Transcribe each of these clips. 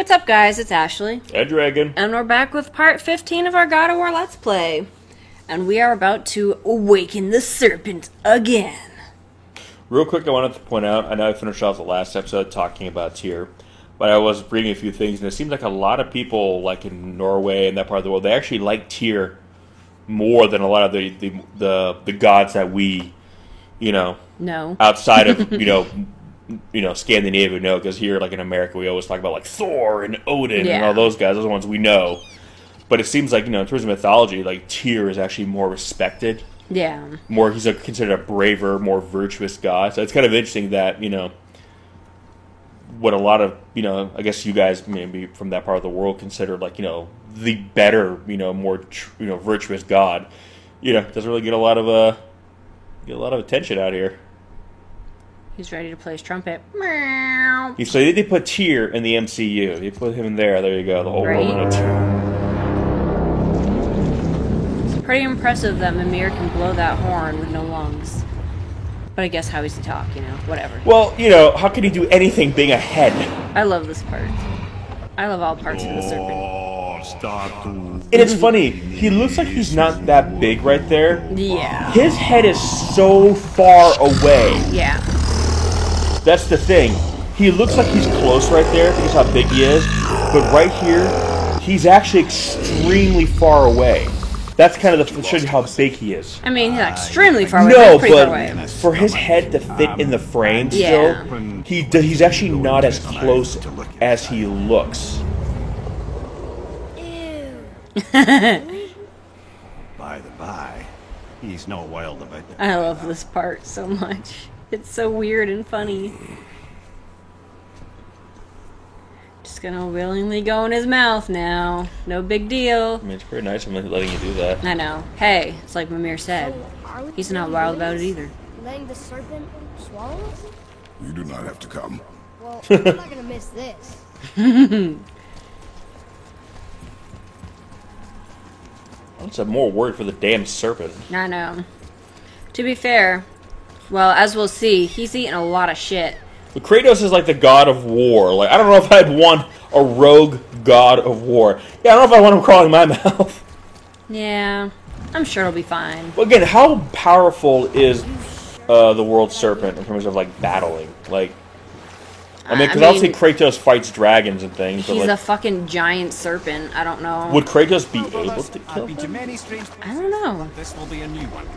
what's up guys, it's Ashley. And Dragon. And we're back with part 15 of our God of War Let's Play. And we are about to awaken the serpent again. Real quick, I wanted to point out, I know I finished off the last episode talking about Tyr, but I was reading a few things, and it seems like a lot of people, like in Norway and that part of the world, they actually like Tyr more than a lot of the gods that we, No. outside of, Scandinavia know, because here, like in America, we always talk about like Thor and Odin and all those guys, those are the ones we know. But it seems like, in terms of mythology, like Tyr is actually more respected. Yeah. He's considered a braver, more virtuous god. So it's kind of interesting that, what a lot of, I guess you guys maybe from that part of the world consider like, the better, more, virtuous god, doesn't really get a lot of attention out here. He's ready to play his trumpet. Meow. So they put Tyr in the MCU. They put him in there. There you go. The whole world knows. It's pretty impressive that Mimir can blow that horn with no lungs. But I guess how does he talk, whatever. Well, how can he do anything being a head? I love this part. I love all parts of the serpent. And it's funny, he looks like he's not that big right there. Yeah. His head is so far away. Yeah. That's the thing. He looks like he's close right there because how big he is. But right here, he's actually extremely far away. That's kind of shows you how big he is. I mean, he's extremely far away. No, pretty far away. but for his head to fit in the frame still, he's actually not as close as he looks. By the by, he's no wild about that. I love this part so much. It's so weird and funny. Just gonna willingly go in his mouth now. No big deal. I mean, it's pretty nice of him letting you do that. I know. Hey, it's like Mimir said. He's not wild about it either. Letting the serpent swallow us? You do not have to come. Well, I'm not gonna miss this. That's a more word for the damn serpent. I know. To be fair, well, as we'll see, he's eating a lot of shit. But Kratos is like the god of war. Like, I don't know if I'd want a rogue god of war. Yeah, I don't know if I want him crawling in my mouth. Yeah, I'm sure it'll be fine. Well, again, how powerful is the world serpent in terms of, like, battling? Like, I mean, because obviously Kratos fights dragons and things. He's but like, a fucking giant serpent. I don't know. would Kratos be able to kill him? I don't know. This will be a new one.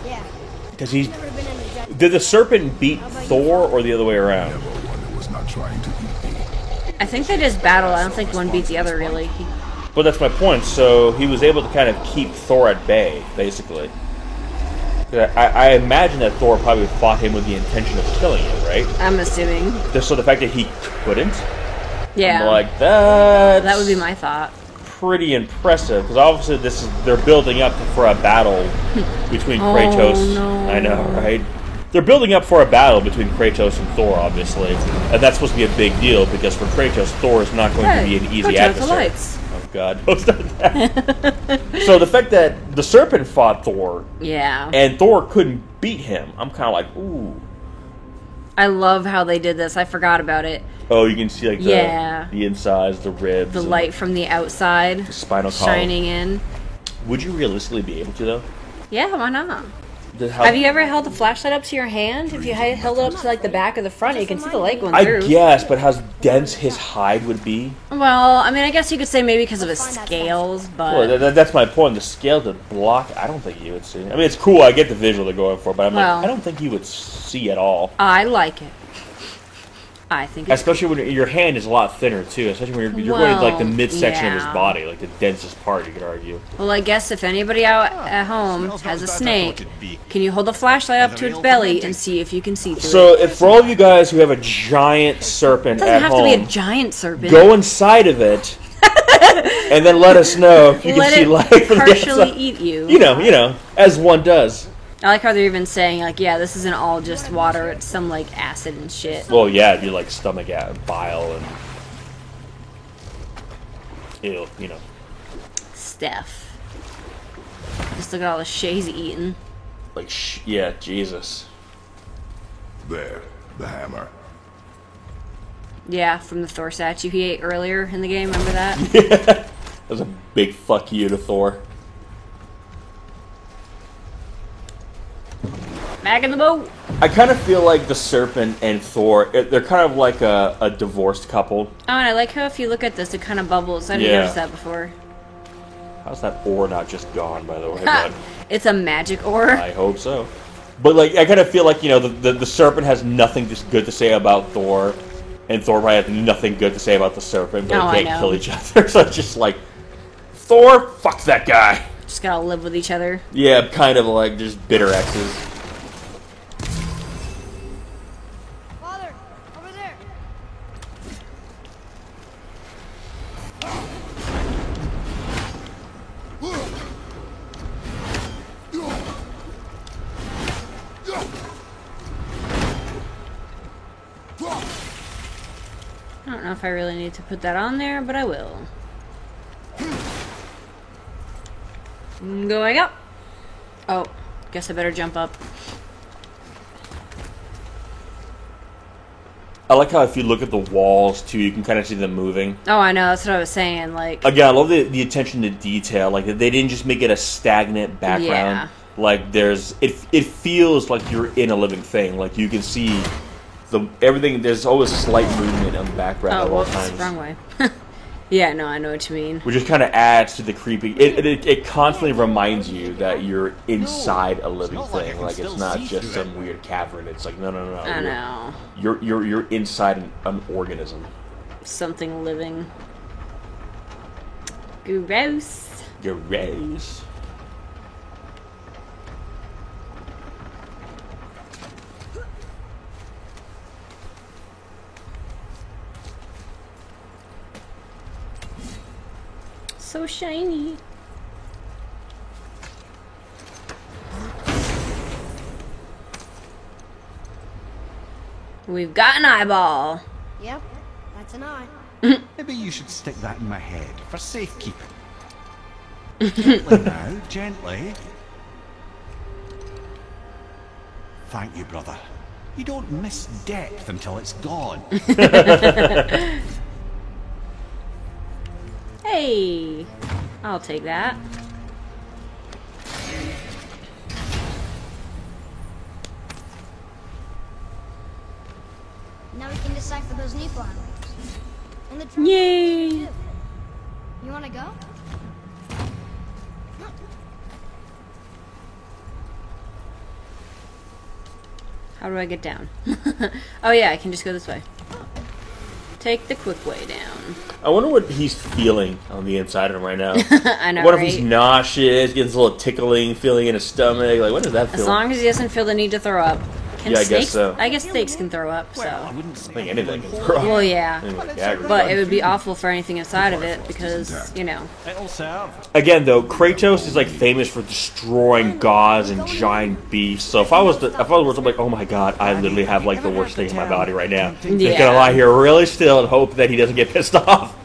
Yeah. Because he's... Never been in the jungle. Did the serpent beat Thor or the other way around? One was not trying to eat me. I think they just battle. I don't think one beats the other, really. But that's my point. So he was able to kind of keep Thor at bay, basically. I imagine that Thor probably fought him with the intention of killing him, right? I'm assuming. So the fact that he couldn't, Yeah. I'm like, that would be my thought. pretty impressive. Because obviously they're building up for a battle between Kratos. No. I know, right? They're building up for a battle between Kratos and Thor, obviously. And that's supposed to be a big deal, because for Kratos, Thor is not going to be an easy adversary. Oh god, don't start that. So the fact that the serpent fought Thor, Yeah. and Thor couldn't beat him, I'm kind of like, ooh. I love how they did this. I forgot about it. Oh, you can see like Yeah. the insides, the ribs, The and light from the outside the spinal column. shining in. Would you realistically be able to though? Yeah, why not? How, Have you ever held the flashlight up to your hand? If you held it up to like the back of the front, you can see the light going I through. guess, but how dense his hide would be? Well, I mean, I guess you could say maybe because of his scales, but Well, that's my point. The scale to block, I don't think you would see. I mean, it's cool. I get the visual they're going for, but I'm Well, like, I don't think you would see at all. I like it. I think it's Especially when your hand is a lot thinner too. Especially when you're going to like the Well, midsection of his yeah. body, like the densest part. You could argue. Well, I guess if anybody out at home has a snake, can you hold the flashlight up to its belly and see if you can see through So, it? if for all of you guys who have a giant serpent It doesn't at have home, to be a giant serpent. go inside of it, and then let us know if you Let can see it light from the partially outside. eat you. You know, as one does. I like how they're even saying, like, yeah, this isn't all just water, it's some, like, acid and shit. Well, yeah, it'd be like stomach bile and ew, Steph. Just look at all the shit he's eating. like Jesus. There, the hammer. Yeah, from the Thor statue he ate earlier in the game. Remember that? That was a big fuck you to Thor. Back in the boat. I kind of feel like the Serpent and Thor, they're kind of like a divorced couple. Oh, and I like how if you look at this, it kind of bubbles. I didn't Yeah. notice that before. How's that ore not just gone, by the way? But It's a magic ore. I hope so. But like, I kind of feel like, you know, the Serpent has nothing just good to say about Thor, and Thor probably has nothing good to say about the Serpent, but Oh, they I can't know. kill each other. So it's just like, Thor, fuck that guy. Just gotta live with each other. Yeah, kind of like just bitter exes. Father, over there. I don't know if I really need to put that on there, but I will. Going up. Oh, guess I better jump up. I like how if you look at the walls too, you can kind of see them moving. Oh, I know. That's what I was saying. Like, Again, I love the attention to detail. Like they didn't just make it a stagnant background. Yeah. Like there's, it feels like you're in a living thing. Like you can see everything. There's always slight movement on the background oh, at all whoops, times, wrong way. Yeah, no, I know what you mean. which just kind of adds to the creepy. It constantly reminds you that you're inside a living It's not like I thing. can Like it's still not see just through some weird cavern. It's like no. I know. You're inside an organism. Something living. Gross. Gross. So shiny. We've got an eyeball. Yep, that's an eye. Maybe you should stick that in my head for safekeeping. Gently now, gently. Thank you, brother. You don't miss depth until it's gone. Hey, I'll take that. Now we can decipher those Nephilim. And the drum. Yay! You wanna go? How do I get down? Oh yeah, I can just go this way. Take the quick way down. I wonder what he's feeling on the inside of him right now. I know, What if right? he's nauseous, getting a little tickling feeling in his stomach? Like, what does that feel? As long as he doesn't feel the need to throw up. Can Yeah, I guess snakes, so. I guess snakes can throw up, Well, I so. wouldn't say I think anything can throw up. Well, yeah. Anything like Gag But it reflex. would be awful for anything inside of it because, you know. It'll serve. Again, though, Kratos is like famous for destroying gods and giant beasts. So if I was I'm like, oh my god, I literally have like the worst thing in my body right now. Just Yeah. gonna lie here really still and hope that he doesn't get pissed off.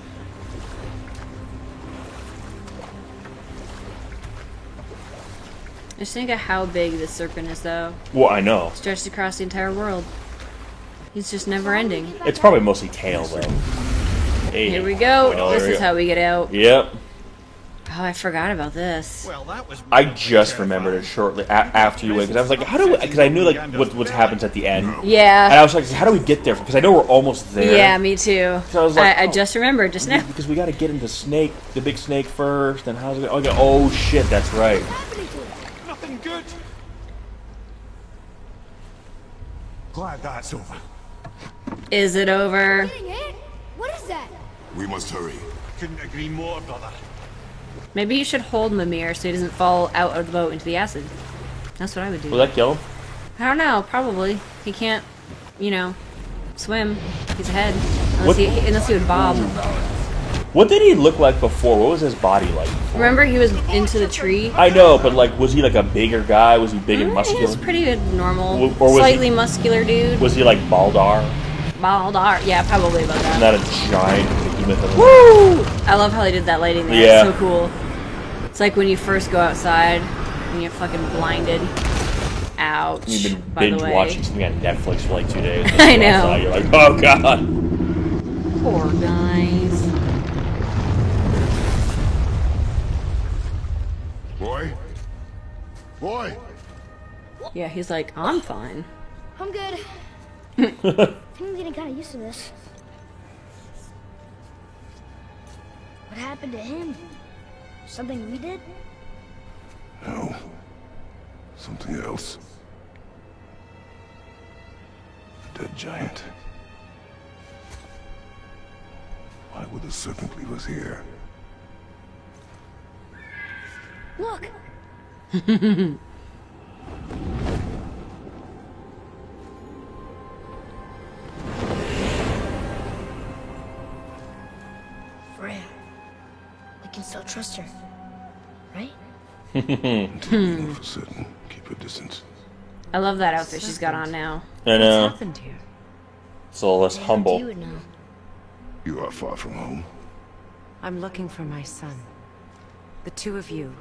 Just think of how big this serpent is, though. Well, I know. Stretched across the entire world. He's just never ending. It's probably mostly tail though. Hey, Here we go. well, This there we is go. how we get out. Yep. Oh, I forgot about this. Well, that was. I just remembered it shortly after you went because I was like, how do we? Because I knew like what happens at the end, and I Yeah. was like, how do we get there? Because I know we're almost there. Yeah, me too. So I was like, I oh. just remembered just now. Because we got to get into Snake, the big snake first, and how's it going? Okay, oh shit, that's right. Nothing good. Glad that's over. Is it over? Getting hit? What is that? We must hurry. Couldn't agree more, brother. Maybe you should hold Mimir so he doesn't fall out of the boat into the acid. That's what I would do. Will that kill him? I don't know. Probably. He can't, you know, swim. He's ahead. What- Unless he would bob. What did he look like before? What was his body like before? Remember he was into the tree? I know, but like, was he like a bigger guy? Was he big and He muscular? was pretty good, normal, Or was he- slightly muscular dude. Was he like Baldar? Baldar. Yeah, probably about that. Not a giant behemoth of a- Woo! I love how they did that lighting there. Yeah. It's so cool. It's like when you first go outside and you're fucking blinded. Ouch. You've been by the binge way. watching something on Netflix for like 2 days. I know. You're like, oh god. Poor guys. Boy? Boy? Yeah, he's like, I'm fine. I'm good. I think I'm getting kind of used to this. What happened to him? Something we did? No. Something else. The dead giant. Why would the serpent leave us here? Look! Freya. We can still trust her. Right? Until we know for certain, keep her distance. I love that outfit she's got on now. I know. What's happened here? It's a little less You humble. would know. You are far from home. I'm looking for my son. The two of you.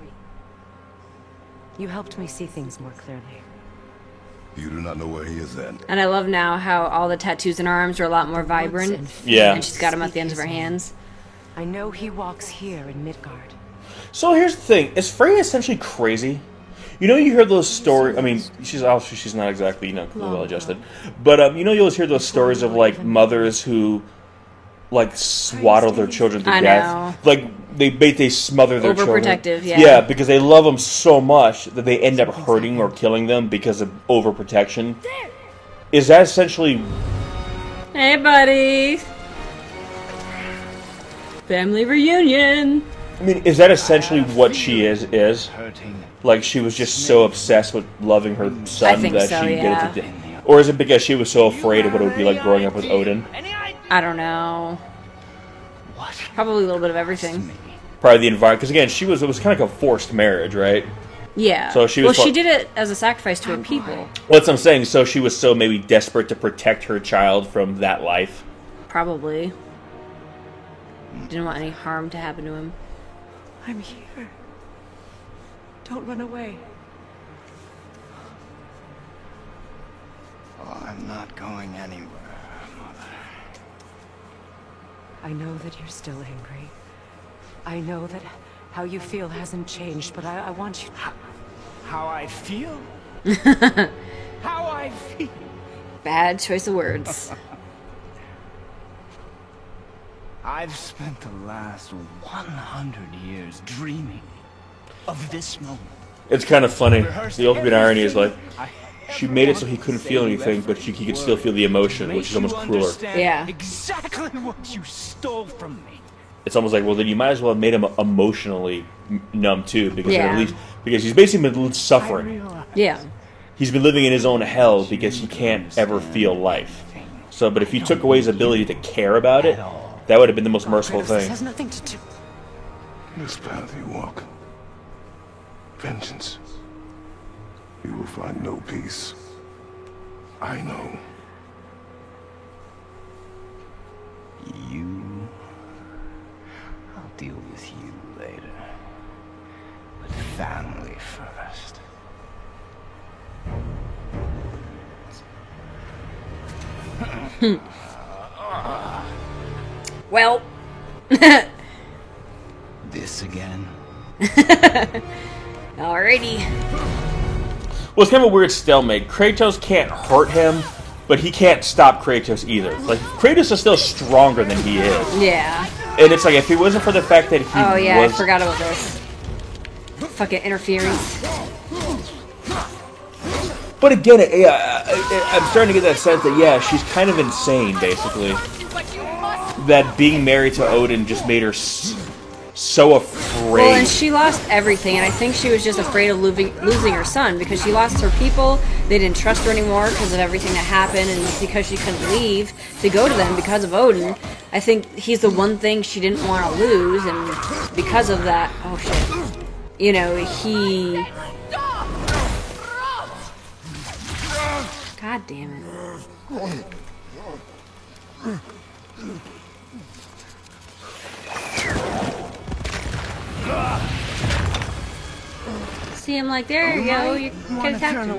You helped me see things more clearly. You do not know where he is then. And I love now how all the tattoos in her arms are a lot more vibrant. Yeah. And she's got them at the ends of her hands. I know he walks here in Midgard. So here's the thing: is Freya essentially crazy? You know, you hear those stories. I mean, she's obviously she's not exactly well adjusted, but you know, you always hear those stories of like mothers who like swaddle their children to I death. know. Like they smother their children. Overprotective, yeah. Yeah, because they love them so much that they end up hurting or killing them because of overprotection. Is that essentially? Hey, buddy. Family reunion. I mean, is that essentially what she is? Hurting. Like she was just so obsessed with loving her son I think that so, she yeah. did it to or is it because she was so afraid of what it would be like growing up with Odin? I don't know. What? Probably a little bit of everything. Probably the environment, because again, it was kind of like a forced marriage, right? Yeah. So she was well, she did it as a sacrifice to her people. Well, that's what I'm saying. So she was so maybe desperate to protect her child from that life. Probably. Didn't want any harm to happen to him. I'm here. Don't run away. Oh, I'm not going anywhere, Mother. I know that you're still angry. I know that how you feel hasn't changed, but I want you to... How I feel? How I feel? Bad choice of words. I've spent the last 100 years dreaming of this moment. It's kind of funny. The ultimate irony is like she made it so he couldn't feel anything, but he could still feel the emotion, which is almost crueler. Yeah. Exactly what you stole from me. It's almost like, well, then you might as well have made him emotionally numb too, because Yeah. at least because he's basically been suffering. Yeah. He's been living in his own hell because he can't ever feel life. So, but if you took away his ability to care about it, that would have been the most merciful Kratos, this thing. has nothing to do... This path you walk. Vengeance. You will find no peace. I know. You... I'll deal with you later. But family first. Well. This again? Alrighty. Well, it's kind of a weird stalemate. Kratos can't hurt him, but he can't stop Kratos either. Like, Kratos is still stronger than he is. Yeah. And it's like, if it wasn't for the fact that he Oh, yeah, was... I forgot about this. Fucking interference. But again, I'm starting to get that sense that, yeah, she's kind of insane, basically. That being married to Odin just made her so afraid. Well, and she lost everything, and I think she was just afraid of losing her son, because she lost her people, they didn't trust her anymore because of everything that happened, and because she couldn't leave to go to them because of Odin. I think he's the one thing she didn't want to lose, and because of that... Oh, shit. You know, he... God damn it. See him like, there you go, you can attack him.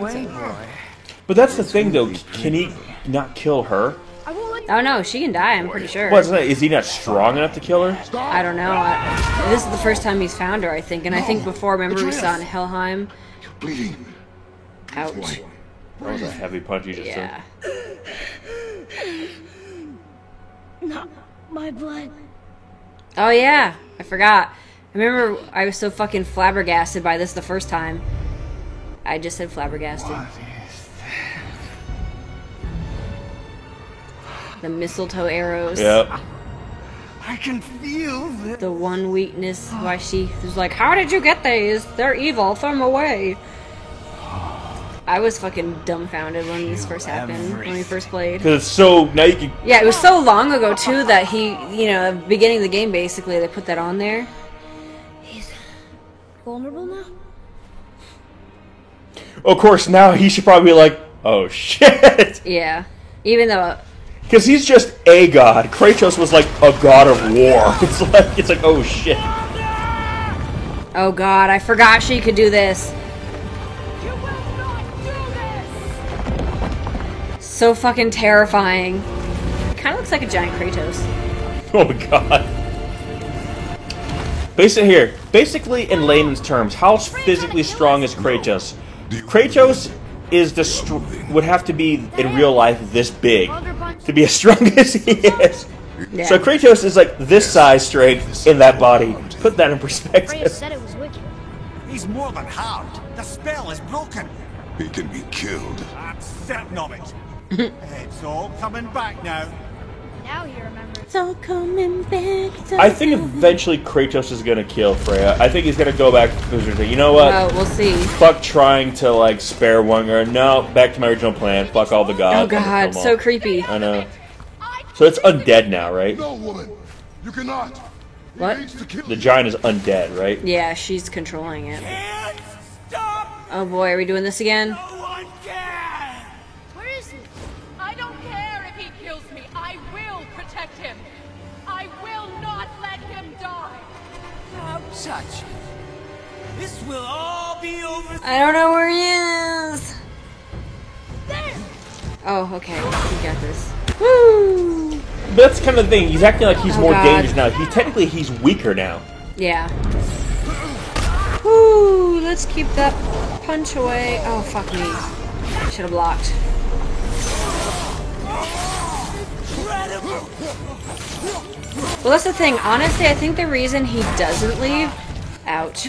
But that's the thing, though. Can he not kill her? I won't let Oh no, she can die, I'm pretty sure. What's that? Is he not strong enough to kill her? I don't know. This is the first time he's found her, I think. And I think before, remember we saw in Helheim? You're bleeding. Ouch. Boy. That was a heavy punch he just Yeah. Not my blood. Oh yeah, I forgot. I remember I was so fucking flabbergasted by this the first time. I just said flabbergasted. The mistletoe arrows. Yep. I can feel the... The one weakness why she was like, "How did you get these? They're evil. Throw them away." I was fucking dumbfounded when this first happened, when we first played. Because it's so... Now you can... Yeah, it was so long ago, too, that he, you know, at the beginning of the game, basically, they put that on there. He's vulnerable now? Of course, now he should probably be like, oh, shit. Yeah. Even though... Because he's just a god. Kratos was like a god of war. It's like, oh, shit. Oh, God, I forgot she could do this. So fucking terrifying. Kind of looks like a giant Kratos. Oh, my god. Basically, in layman's terms, how physically strong is Kratos? Kratos is would have to be in real life this big to be as strong as he is. Yeah. So Kratos is like this size strength in that body. Put that in Freya perspective. said it was wicked. He's more than harmed. The spell is broken. He can be killed. I'm certain of it. It's all coming back now. Now he remembers. It's all coming back. I think eventually Kratos is gonna kill Freya. I think he's gonna go back to Blizzard. You know what? Oh, we'll see. Fuck trying to like spare one girl. No, back to my original plan. Fuck all the gods. Oh, I'm gonna God, kill them so all. creepy. I know. So it's undead now, right? No, woman. You cannot. He What? needs to kill The giant is undead, right? Yeah, she's controlling it. Can't stop! Oh boy, are we doing this again? No one can! Where is he? I don't care if he kills me. I will protect him. I will not let him die. Now touch. This will all be over. I don't know where he is. There! Oh, okay. We got this. Woo! But that's kind of the thing. He's acting like he's Oh, more God. dangerous now. He's weaker now. Yeah. Woo! Let's keep that punch away. Oh, fuck me. Should have blocked. Well, that's the thing. Honestly, I think the reason he doesn't leave, ouch,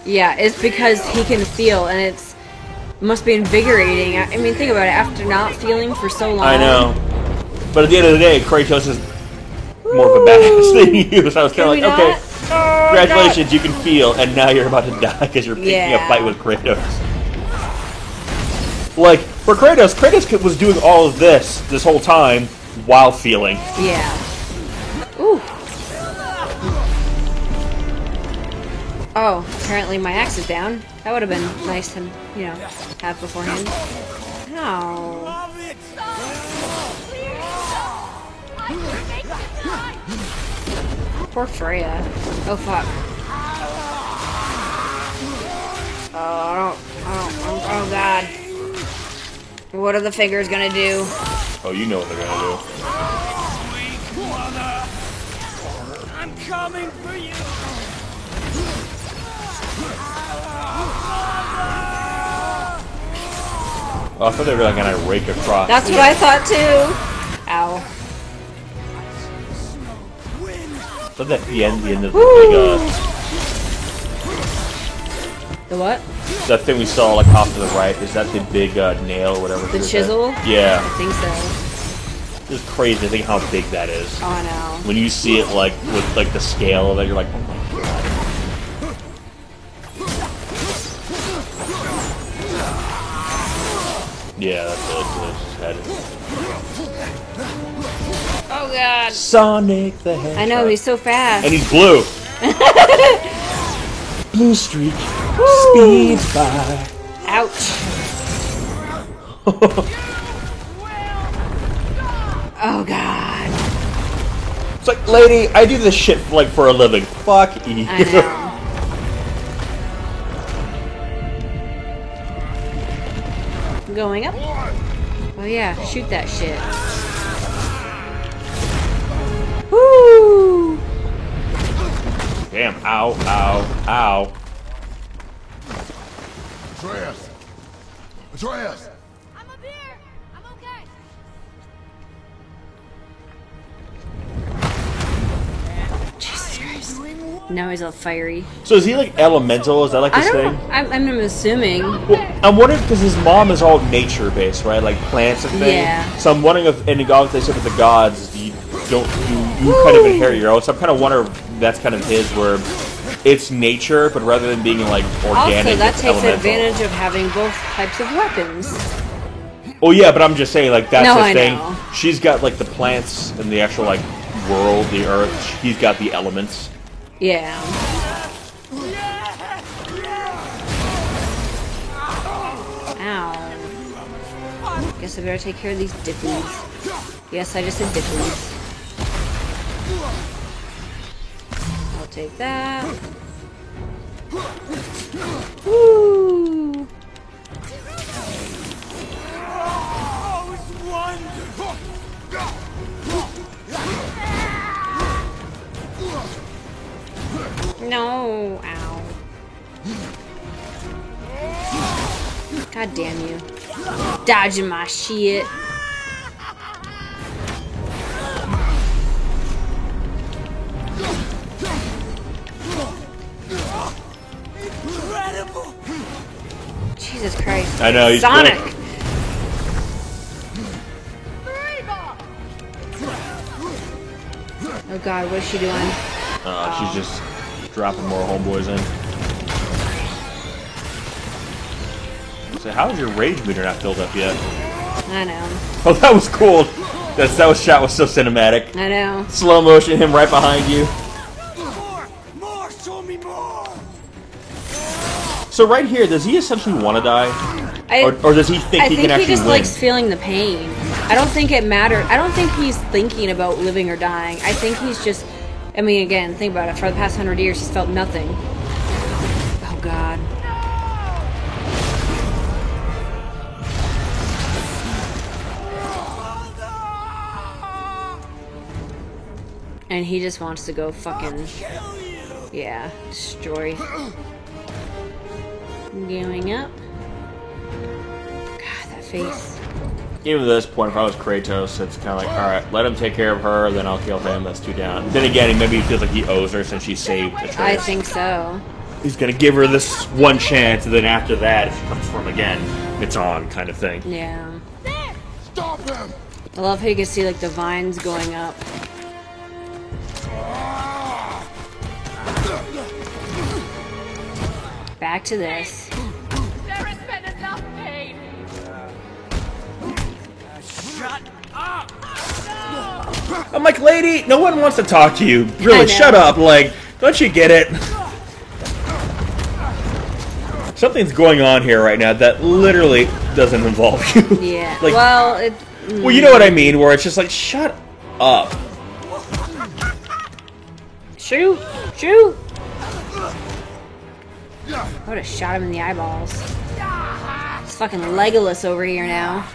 yeah, is because he can feel, and must be invigorating. I mean, think about it. After not feeling for so long. I know. But at the end of the day, Kratos is more of a badass than you. So I was kind Can we of like, okay, not? Oh, congratulations, you can feel, and now you're about to die because you're picking Yeah. a fight with Kratos. Like, for Kratos was doing all of this whole time while feeling. Yeah. Ooh. Oh, apparently my axe is down. That would have been nice to, you know, have beforehand. Oh. Love it! Poor Freya. Oh, fuck. Oh, God. What are the fingers gonna do? Oh, you know what they're gonna do. Sweet mother! I'm coming for you! Oh, I thought they were like gonna rake across. That's what I thought, too. Ow. I thought that the end of the Woo. big, The what? that thing we saw like off to the right, is that the big nail or whatever? The it is? chisel? Yeah. I think so. It's crazy to think how big that is. Oh, I know. When you see it like with like the scale of it, you're like, oh my god. Yeah, that's his head. Oh, God. Sonic the Hedgehog. I know, he's so fast. And he's blue. Blue streak speeds by. Ouch. Oh, God. It's like, lady, I do this shit like for a living. Fuck you. I know. Going up. Oh, yeah. Shoot that shit. Woo! Damn! Ow! Ow! Ow! Atreus! Atreus! I'm up here. I'm okay. Jesus Christ. Now he's all fiery. So is he like elemental? Is that like I his don't. thing? I'm assuming. Well, I'm wondering because his mom is all nature based, right? Like plants and things. Yeah. So I'm wondering if, and God, they said with the gods, you kind of inherit your own. So I'm kind of wondering if that's kind of his, where it's nature, but rather than being like organic, Also, that it's takes elemental. advantage of having both types of weapons. Oh yeah, but I'm just saying like that's No, his I thing. know. She's got like the plants and the actual like world, the earth. He's got the elements. Yeah. Ow. Guess I better take care of these dippies. Yes, I just said dippies. I'll take that. Woo! No, ow. God damn you. Dodging my shit. Jesus Christ. I know, he's Sonic! good. Oh god, what is she doing? She's just dropping more homeboys in. So how is your rage meter not filled up yet? I know. Oh, that was cool. That was shot was so cinematic. I know. Slow motion, him right behind you. More! Show me more! So right here, does he essentially want to die, or does he think I he think can actually he just win? likes feeling the pain. I don't think it matters. I don't think he's thinking about living or dying. I think he's just... I mean, again, think about it. For the past 100 years, he's felt nothing. Oh, God. And he just wants to go fucking... Yeah, destroy. Going up. God, that face. Even at this point, if I was Kratos, it's kind of like, all right, let him take care of her, then I'll kill him. That's two down. Then again, maybe he feels like he owes her since she saved Atreus. I think so. He's gonna give her this one chance, and then after that, if she comes for him again, it's on, kind of thing. Yeah. Stop him! I love how you can see like the vines going up. Back to this. There has been enough pain. I'm like, lady, no one wants to talk to you. I Really, know. shut up. Like, don't you get it? Something's going on here right now that literally doesn't involve you. Yeah. Like, well, it. well, you know what I mean, where it's just like, shut up. Shoot! Shoot! I would have shot him in the eyeballs. It's fucking Legolas over here now.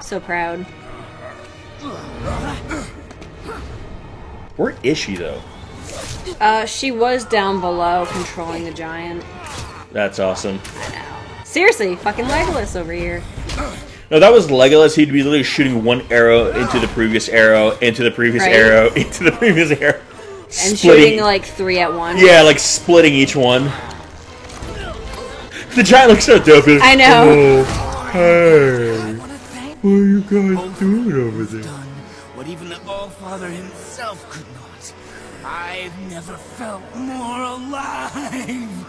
So proud. Where is she, though? She was down below controlling the giant. That's awesome. Seriously, fucking Legolas over here. No, that was Legolas. He'd be literally shooting one arrow into the previous arrow, into the previous Right. arrow, into the previous arrow. And shooting like 3 at once. Yeah, like splitting each one. The giant looks so dope. He's like, I know. "Oh, hey, what are you guys doing over there?" What even the All-Father himself could not. I've never felt more alive.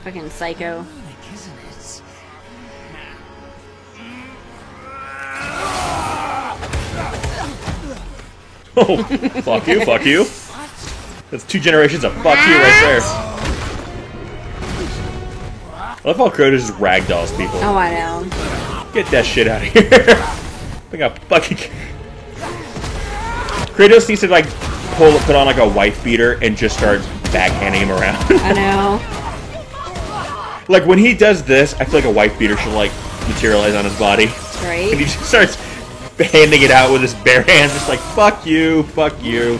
Fucking psycho. Isn't it? Oh, fuck you, fuck you. That's 2 generations of fuck you right there. I love how Kratos just ragdolls people. Oh, I know. Get that shit out of here. I got fucking... Kratos needs to like put on like a wife beater and just start backhanding him around. I know. Like when he does this, I feel like a wife beater should like materialize on his body. And he Right? just starts handing it out with his bare hands, just like, fuck you, fuck you.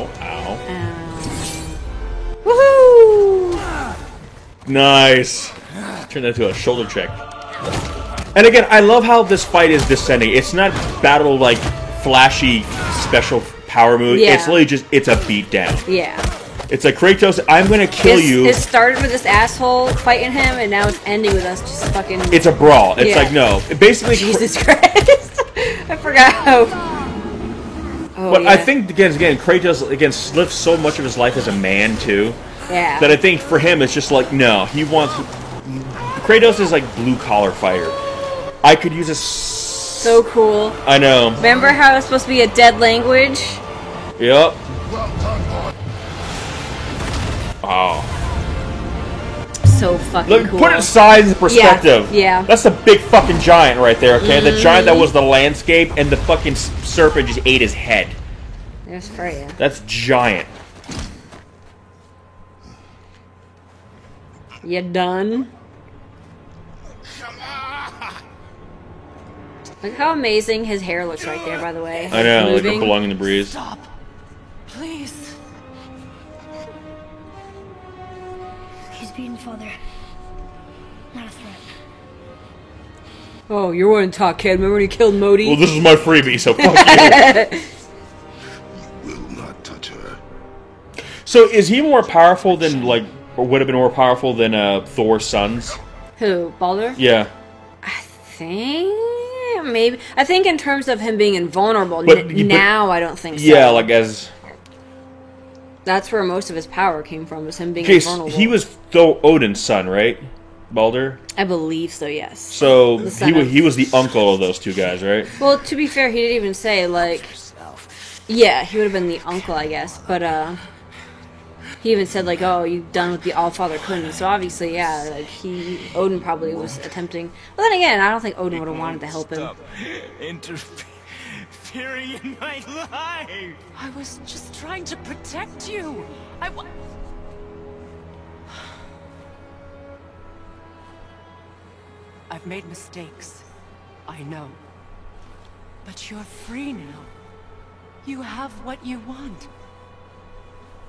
Oh, ow. Woohoo! Nice. Turn that into a shoulder check. And again, I love how this fight is descending. It's not battle like flashy special power move. Yeah. It's literally just, it's a beatdown. Yeah. It's like, Kratos, I'm gonna kill you. It started with this asshole fighting him, and now it's ending with us just fucking... It's a brawl. It's Yeah. like, no. Basically, Jesus Christ. I forgot how... Oh, but yeah. I think, again, Kratos, again, lived so much of his life as a man, too, Yeah. that I think for him, it's just like, no. He wants... Kratos is like blue-collar fighter. I could use a... So cool. I know. Remember how it's supposed to be a dead language? Yep. Oh. So fucking Look, cool. put it size in perspective. Yeah. That's a big fucking giant right there, okay? The giant that was the landscape, and the fucking serpent just ate his head. There's Freya. That's giant. You done? Look how amazing his hair looks right there, by the way. I know, like Moving. it belong in the breeze. Stop. Please. He's beaten, Father. Not a threat. Oh, you wouldn't talk, kid. Remember when he killed Modi? Well, this is my freebie, so fuck you. Will not touch her. So, is he more powerful than, like, or would have been more powerful than Thor's sons? Who? Baldur? Yeah. I think... Maybe. I think in terms of him being invulnerable, But- now I don't think so. Yeah, like as... That's where most of his power came from, was him being Okay, invulnerable. he was Odin's son, right? Baldur? I believe so, yes. So, The son he of- was the uncle of those two guys, right? Well, to be fair, he didn't even say, like... Yeah, he would have been the uncle, I guess. But, he even said, like, oh, you've done what the Allfather couldn't. So, obviously, yeah, like, Odin probably was attempting... Well, then again, I don't think Odin would have wanted to help him. Stop interfering in my life. I was just trying to protect you. I've made mistakes. I know. But you're free now. You have what you want.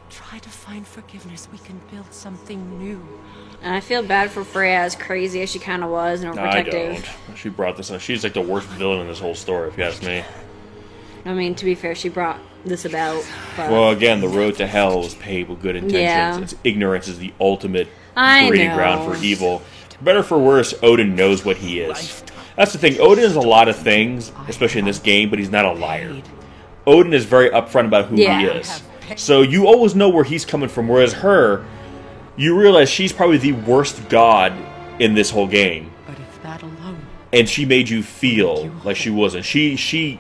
Try to find forgiveness. We can build something new. And I feel bad for Freya, as crazy as she kind of was, and No, I overprotective. don't. She brought this up. She's like the worst villain in this whole story, if you ask me. I mean, to be fair, she brought this about. But Well, again, the road to hell is paved with good intentions. Yeah. It's ignorance is the ultimate I breeding know. ground for evil. For better or for worse, Odin knows what he is. That's the thing. Odin is a lot of things, especially in this game, but he's not a liar. Odin is very upfront about who Yeah. he is. So you always know where he's coming from, whereas her, you realize she's probably the worst god in this whole game. But if that alone... And she made you feel like she wasn't. She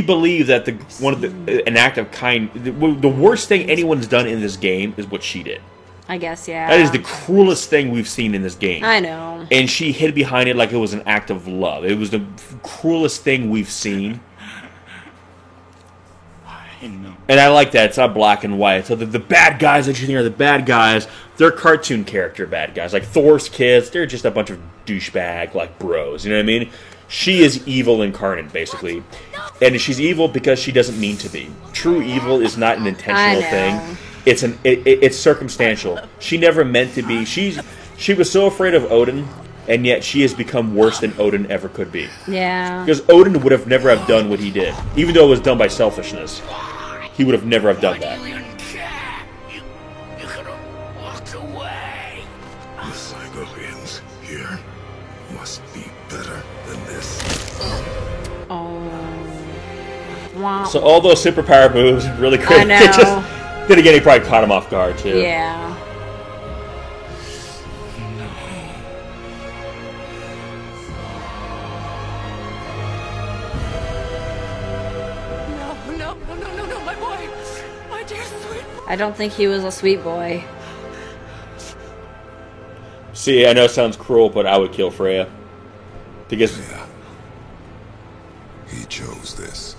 believed that an act of kind, the worst thing anyone's done in this game is what she did. I guess, yeah. That is the cruelest thing we've seen in this game. I know. And she hid behind it like it was an act of love. It was the cruelest thing we've seen. I know. And I like that. It's not black and white. So the bad guys that you think are the bad guys, they're cartoon character bad guys. Like Thor's kids, they're just a bunch of douchebag, like, bros. You know what I mean? She is evil incarnate, basically. And she's evil because she doesn't mean to be. True evil is not an intentional I thing. know. It's circumstantial. She never meant to be. She was so afraid of Odin, and yet she has become worse than Odin ever could be. Yeah. Because Odin would have never have done what he did, even though it was done by selfishness. He would have never have done that. You could have walked away. The Cyberlians here must be better than this. Oh. Wow. So all those superpower moves, really quick. I know. Then again, he probably caught him off guard too. Yeah. No, my boy! My dear sweet boy! I don't think he was a sweet boy. See, I know it sounds cruel, but I would kill Freya because Yeah. He chose this.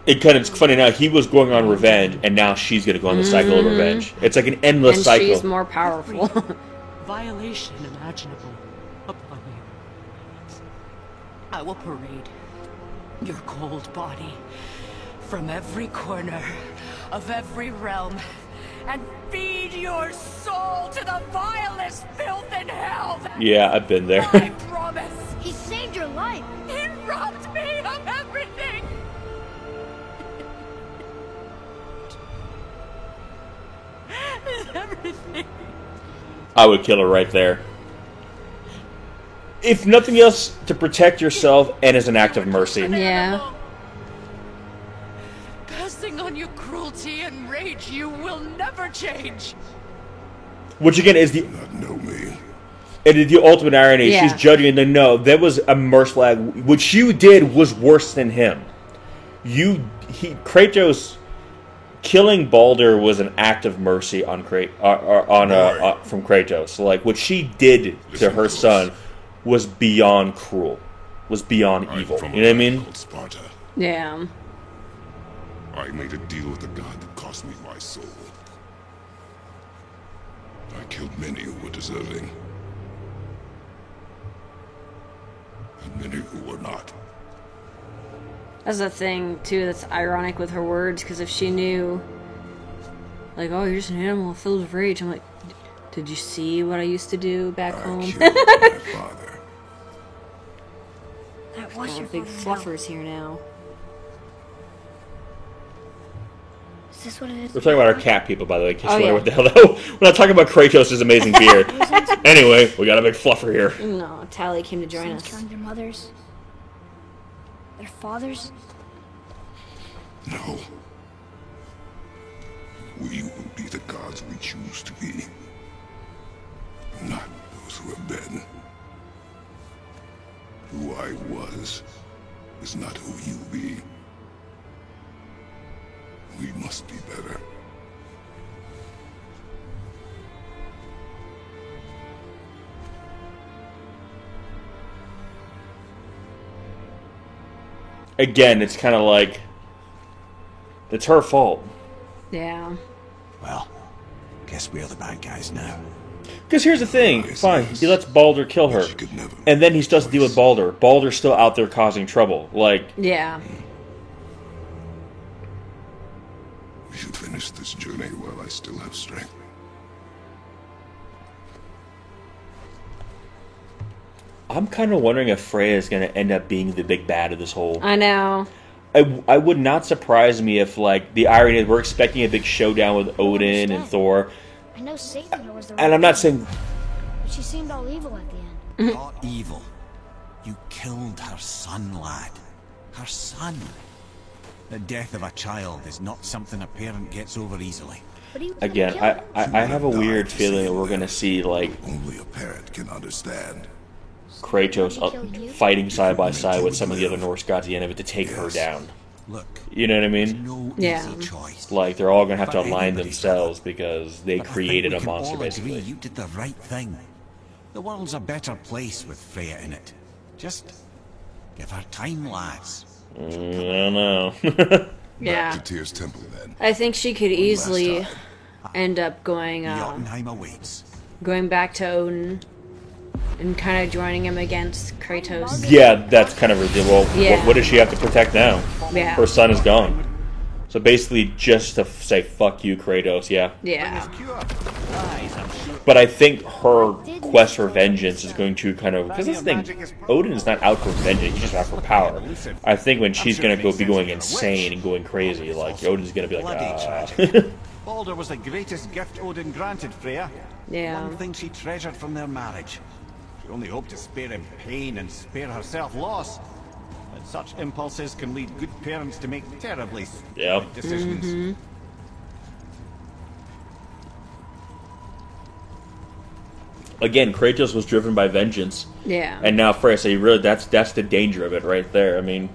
It's funny now. He was going on revenge, and now she's going to go on the cycle of revenge. It's like an endless And cycle. she's more powerful. Violation imaginable upon you. I will parade your cold body from every corner of every realm and feed your soul to the vilest filth in hell. Yeah, I've been there. I promise. He saved your life. He robbed me of everything! Everything. I would kill her right there. If nothing else, to protect yourself and as an act of mercy. Yeah. Passing on your cruelty and rage, you will never change. Which again is the Not know me. it is the ultimate irony. Yeah. She's judging and then no, that was a merciful act. What you did was worse than him. Kratos killing Baldur was an act of mercy on from Kratos. Like what she did to her son was beyond cruel, was beyond I'm evil. from You know what I a mean? land called Sparta. Yeah. I made a deal with the god that cost me my soul. I killed many who were deserving. And many who were not. That's the thing, too, that's ironic with her words, because if she knew, like, oh, you're just an animal filled with rage, I'm like, did you see what I used to do back I home? killed my father. That was your Big father now. fluffers here now. Is this what it is? We're talking about our cat people, by the way. In case Oh, you yeah. wonder what the hell. We're not talking about Kratos' amazing beard. Anyway, we got a big fluffer here. No, Tally came to join Sons us. killing their mothers? Their fathers? No. We will be the gods we choose to be. Not those who have been. Who I was is not who you be. We must be better. Again, it's kind of like it's her fault. Yeah. Well, guess we're the bad guys now. Because here's the thing, fine, he lets Baldur kill her, She could never and then he still has to deal with Baldur. Baldur's still out there causing trouble. Like, Yeah. We should finish this journey while I still have strength. I'm kind of wondering if Freya is going to end up being the big bad of this whole. I know. I would not surprise me if, like, the irony is we're expecting a big showdown with Odin and Thor, I know Satan was the and I'm not saying. but she seemed all evil at the end. Not evil. You killed her son, lad. Her son. The death of a child is not something a parent gets over easily. But he was gonna Again, kill her. I have a weird feeling that we're going to see, like, Only a parent can understand. Kratos fighting side by side with some of the other Norse gods at the end of it to take her down. Look, You know what I there's mean? no Yeah. easy choice. Like, they're all going to have to But align anybody's themselves because they But I think created we a can monster, all basically. agree you did the right thing. The world's a better place with Freya in it. Just give her time, lads. I don't know. Yeah. To Tyr's temple then. I think she could easily time. end up going Jotunheim awaits. going back to Odin and kind of joining him against Kratos. Yeah, that's kind of ridiculous. Well, Yeah. what does she have to protect now? Yeah. Her son is gone. So basically, just to say "fuck you, Kratos," yeah. Yeah. But I think her quest for vengeance is going to kind of because this thing, Odin is not out for vengeance; he's just out for power. I think when she's going to be going insane and going crazy, like Odin's going to be like, ah. Baldur was the greatest gift Odin granted Freya. Yeah. One thing she treasured from their marriage. She only hoped to spare him pain and spare herself loss. But such impulses can lead good parents to make terribly Yeah. stupid decisions. Again, Kratos was driven by vengeance, Yeah. and now Freya. So you really, that's the danger of it right there. I mean,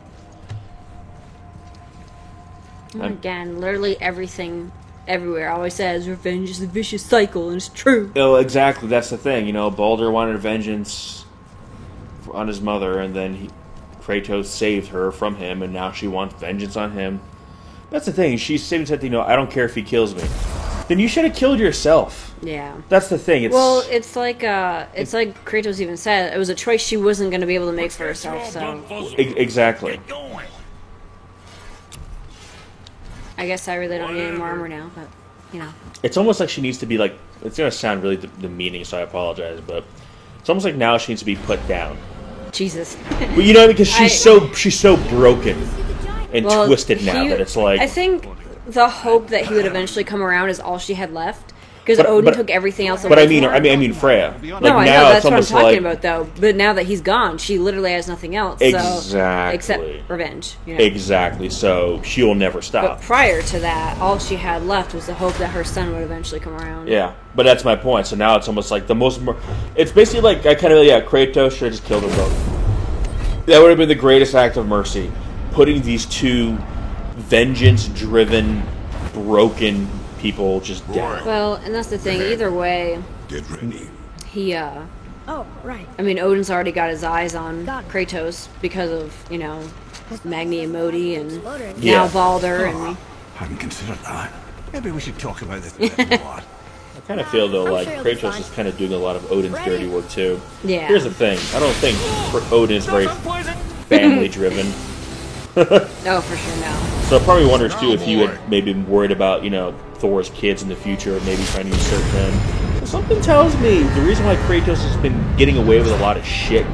Again, literally everything, everywhere, always says revenge is a vicious cycle, and it's true. oh, exactly. That's the thing. You know, Baldur wanted vengeance on his mother, and then Kratos saved her from him, and now she wants vengeance on him. That's the thing. She even said, I don't care if he kills me. Then you should have killed yourself. Yeah. That's the thing. It's like Kratos even said, it was a choice she wasn't going to be able to make for herself. So Exactly. I guess I really don't need any more armor now, but It's almost like she needs to be like. It's gonna sound really demeaning, so I apologize, but it's almost like now she needs to be put down. Jesus. But because she's so broken and twisted now that it's like. I think the hope that he would eventually come around is all she had left. Because Odin took everything else away. But I mean Freya. Like no, I know that's what I'm talking about, though. But now that he's gone, she literally has nothing else. Exactly. Except revenge. Exactly. So she'll never stop. But prior to that, all she had left was the hope that her son would eventually come around. Yeah, but that's my point. So now it's almost like the most. It's basically like Kratos should have just killed them both. That would have been the greatest act of mercy, putting these two vengeance-driven, broken people just down. Well, and that's the thing. Either way, Get ready. he Oh, right. I mean, Odin's already got his eyes on Kratos because of Magni and Modi and now Baldur and. Hadn't considered that. Maybe we should talk about this a bit more. I kind of feel though like Kratos is kind of doing a lot of Odin's dirty work too. Yeah. Here's the thing: I don't think Odin is very family-driven. Oh, for sure, no. So I probably wonders too if you had maybe been worried about Thor's kids in the future, maybe trying to usurp them. Something tells me the reason why Kratos has been getting away with a lot of shit,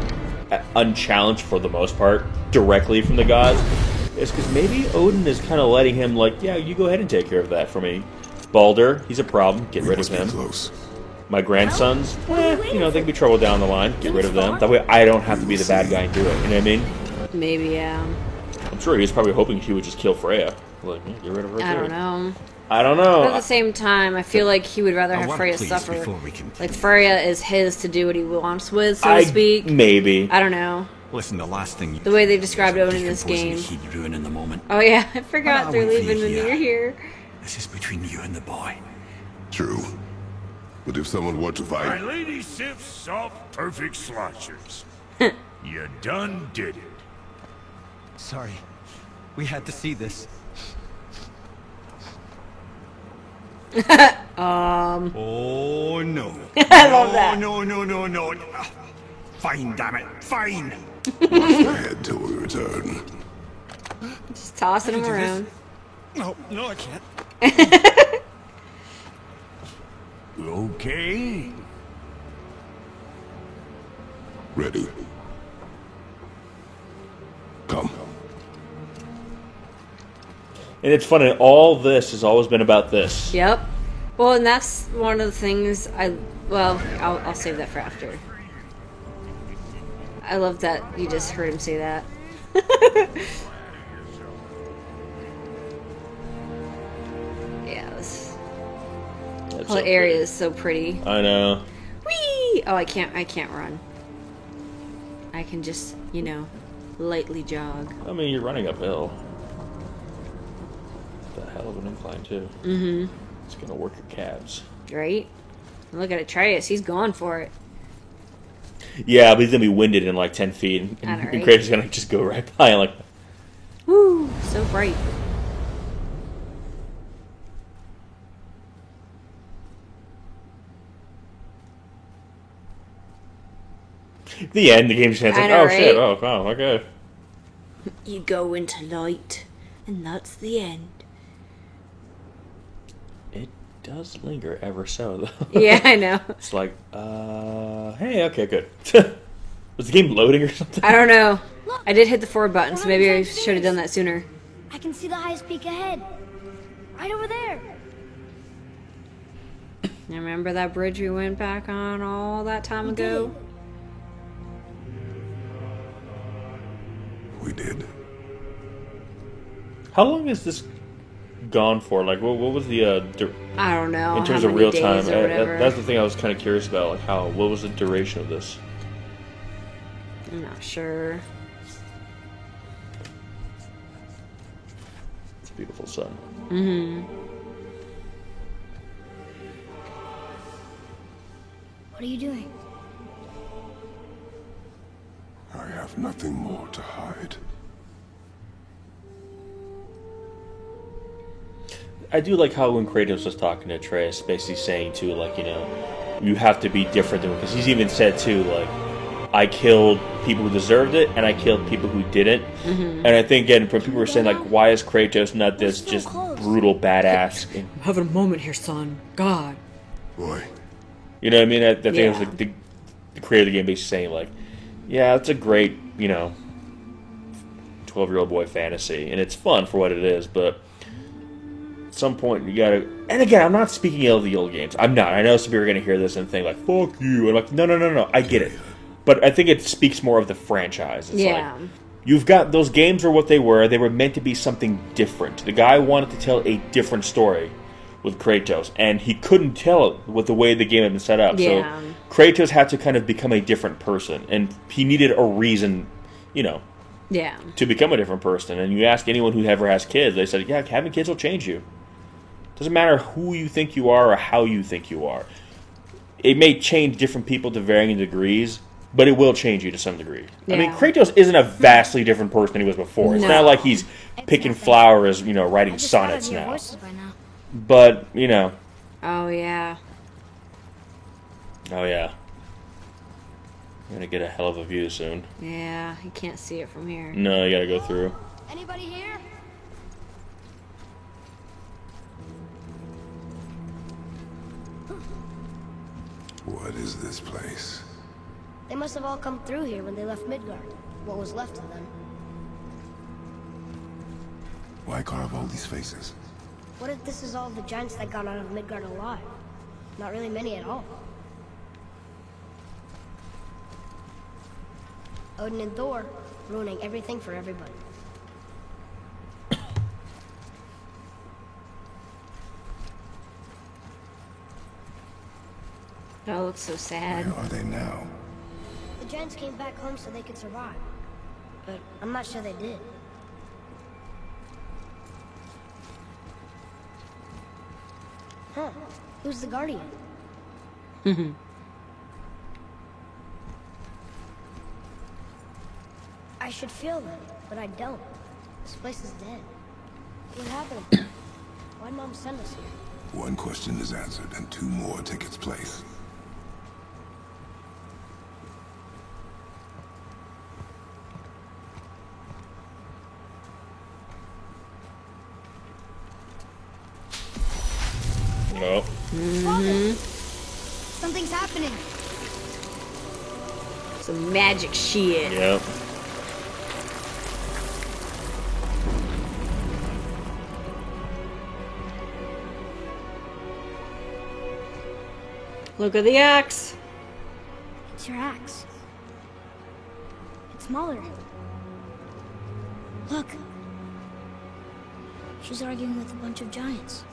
unchallenged for the most part, directly from the gods, is because maybe Odin is kind of letting him you go ahead and take care of that for me. Baldur, he's a problem. Get rid of him. Close. My grandsons, they could be trouble down the line. Get rid of them. That way I don't have to be the bad guy and do it. You know what I mean? Maybe, yeah. I'm sure he was probably hoping she would just kill Freya. Get rid of her. I don't know. I don't know. But at the same time, I feel like he would rather have Freya suffer. Like, Freya is his to do what he wants with, so to speak. Maybe. I don't know. Listen, the last thing the way they described Odin in this game. He'd ruin in the moment. Oh yeah, I forgot they're leaving when you're here. This is between you and the boy. True. But if someone were to My fight, lady Sif's soft, perfect sloshers. You done did it. Sorry. We had to see this. Oh no. I love that. No. Fine, damn it. Fine. head till we return. Just tossing him around. No, I can't. Okay. Ready. Come. And it's funny, all this has always been about this. Yep. Well, and that's one of the things I'll save that for after. I love that you just heard him say that. Yeah, this whole area is so pretty. I know. Whee! Oh, I can't run. I can just, lightly jog. I mean, you're running uphill. The hell of an incline, too. Mm-hmm. It's gonna work your calves. Right? Look at Atreus. He's going for it. Yeah, but he's gonna be winded in 10 feet. And Kratos is gonna just go right by and woo! So bright. The end, the game's just I know, oh right? shit, oh wow, okay. You go into light, and that's the end. It does linger ever so, though. Yeah, I know. It's hey, okay, good. Was the game loading or something? I don't know. I did hit the forward button, so maybe I should have done that sooner. I can see the highest peak ahead. Right over there. You remember that bridge we went back on all that time ago? We did. How long is this gone for? What was the I don't know. in terms how of many real time? days or whatever. That's the thing I was kind of curious about. What was the duration of this? I'm not sure. It's a beautiful sun. Mm-hmm. What are you doing? I have nothing more to hide. I do like how when Kratos was talking to Atreus, basically saying too, like, you know, you have to be different than, because he's even said too, like, I killed people who deserved it, and I killed people who didn't. And I think, again, when people were saying, like, why is Kratos not this just brutal badass? I'm having a moment here, son. God. Boy. You know what I mean? I think it was like the creator of the game basically saying, like, yeah, it's a great, you know, 12-year-old boy fantasy, and it's fun for what it is, but at some point you gotta... And again, I'm not speaking ill of the old games. I'm not. I know some people are gonna hear this and think, like, fuck you. And I'm like, no. I get it. But I think it speaks more of the franchise. It's like, you've got... Those games are what they were. They were meant to be something different. The guy wanted to tell a different story with Kratos, and he couldn't tell it with the way the game had been set up. So Kratos had to kind of become a different person, and he needed a reason, you know, to become a different person. And you ask anyone who ever has kids, they said, yeah, having kids will change you. Doesn't matter who you think you are or how you think you are. It may change different people to varying degrees, but it will change you to some degree. I mean, Kratos isn't a vastly different person than he was before. It's not like he's picking flowers, you know, writing sonnets now. But, you know. Oh, yeah. I'm gonna get a hell of a view soon. Yeah, you can't see it from here. No, you gotta go through. Anybody here? What is this place? They must have all come through here when they left Midgard. What was left of them. Why carve all these faces? What if this is all the giants that got out of Midgard alive? Not really many at all. Odin and Thor, ruining everything for everybody. Oh, it looks so sad. Where are they now? The giants came back home so they could survive. But I'm not sure they did. Huh. Who's the guardian? I should feel them, but I don't. This place is dead. What happened? Why'd Mom send us here? One question is answered, and two more take its place. No. Something's happening. Some magic shit. Yeah. Look at the axe. It's your axe. It's smaller. Look. She's arguing with a bunch of giants.